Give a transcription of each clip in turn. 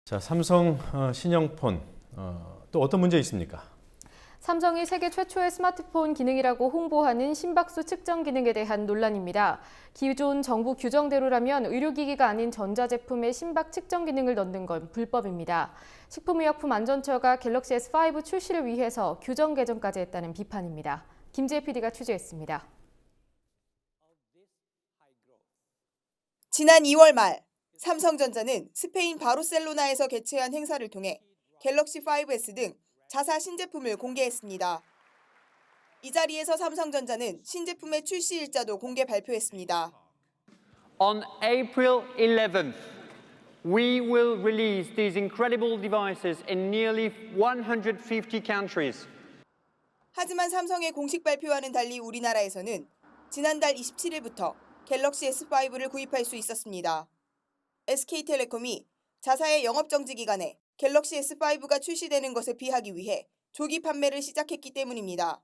자, 삼성 신형폰 또 어떤 문제 있습니까? 삼성이 세계 최초의 스마트폰 기능이라고 홍보하는 심박수 측정 기능에 대한 논란입니다. 기존 정부 규정대로라면 의료기기가 아닌 전자제품에 심박 측정 기능을 넣는 건 불법입니다. 식품의약품안전처가 갤럭시 S5 출시를 위해서 규정 개정까지 했다는 비판입니다. 김지혜 PD가 취재했습니다. 지난 2월 말 삼성전자는 스페인 바르셀로나에서 개최한 행사를 통해 갤럭시 5S 등 자사 신제품을 공개했습니다. 이 자리에서 삼성전자는 신제품의 출시 일자도 공개 발표했습니다. On April 11th, we will release these incredible devices in nearly 150 countries. 하지만 삼성의 공식 발표와는 달리 우리나라에서는 지난달 27일부터 갤럭시 S5를 구입할 수 있었습니다. SK텔레콤이 자사의 영업정지 기간에 갤럭시 S5가 출시되는 것을 피하기 위해 조기 판매를 시작했기 때문입니다.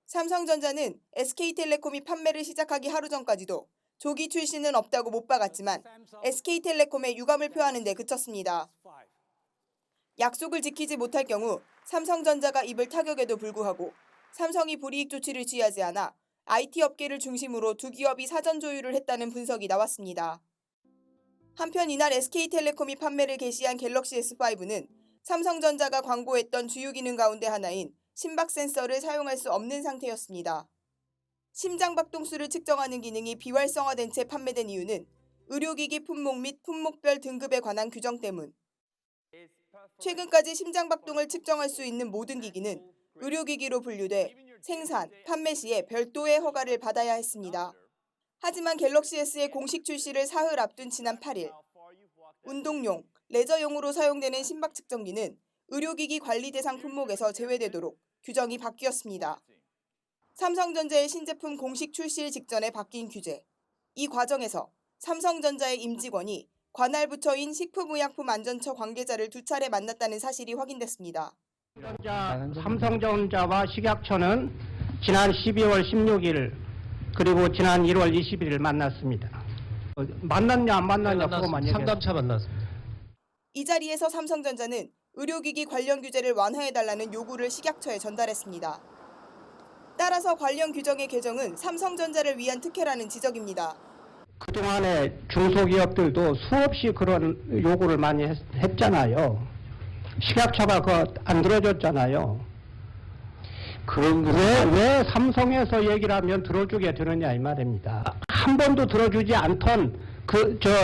삼성전자는 SK텔레콤이 판매를 시작하기 하루 전까지도 조기 출시는 없다고 못 박았지만 SK텔레콤의 유감을 표하는 데 그쳤습니다. 약속을 지키지 못할 경우 삼성전자가 입을 타격에도 불구하고 삼성이 불이익 조치를 취하지 않아 IT 업계를 중심으로 두 기업이 사전 조율을 했다는 분석이 나왔습니다. 한편 이날 SK텔레콤이 판매를 개시한 갤럭시 S5는 삼성전자가 광고했던 주요 기능 가운데 하나인 심박 센서를 사용할 수 없는 상태였습니다. 심장 박동수를 측정하는 기능이 비활성화된 채 판매된 이유는 의료기기 품목 및 품목별 등급에 관한 규정 때문. 최근까지 심장 박동을 측정할 수 있는 모든 기기는 의료기기로 분류돼 생산, 판매 시에 별도의 허가를 받아야 했습니다. 하지만 갤럭시 S의 공식 출시를 사흘 앞둔 지난 8일, 운동용, 레저용으로 사용되는 심박 측정기는 의료기기 관리 대상 품목에서 제외되도록 규정이 바뀌었습니다. 삼성전자의 신제품 공식 출시일 직전에 바뀐 규제. 이 과정에서 삼성전자의 임직원이 관할 부처인 식품의약품안전처 관계자를 2차례 만났다는 사실이 확인됐습니다. 삼성전자와 식약처는 지난 12월 16일 그리고 지난 1월 21일 만났습니다. 만났냐 안 만났냐 그거만 얘기해요. 상담차 만났습니다. 이 자리에서 삼성전자는 의료기기 관련 규제를 완화해달라는 요구를 식약처에 전달했습니다. 따라서 관련 규정의 개정은 삼성전자를 위한 특혜라는 지적입니다. 그동안에 중소기업들도 수없이 그런 요구를 많이 했잖아요. 식약처가 그거 안 들어줬잖아요. 그런 왜 삼성에서 얘기를 하면 들어주게 되느냐 이 말입니다. 한 번도 들어주지 않던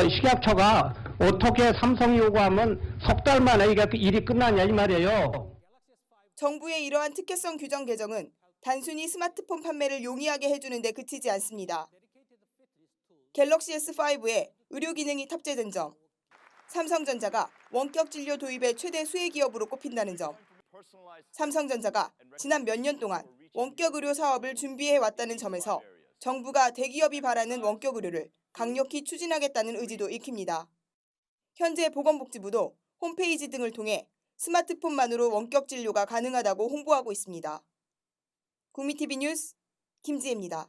식약처가 어떻게 삼성이 요구하면 석 달 만에 이게 일이 끝나냐 이 말이에요. 정부의 이러한 특혜성 규정 개정은 단순히 스마트폰 판매를 용이하게 해주는 데 그치지 않습니다. 갤럭시 S5에 의료 기능이 탑재된 점, 삼성전자가 원격 진료 도입의 최대 수혜 기업으로 꼽힌다는 점, 삼성전자가 지난 몇 년 동안 원격 의료 사업을 준비해 왔다는 점에서 정부가 대기업이 바라는 원격 의료를 강력히 추진하겠다는 의지도 익힙니다. 현재 보건복지부도 홈페이지 등을 통해 스마트폰만으로 원격 진료가 가능하다고 홍보하고 있습니다. 구미TV 뉴스 김지혜입니다.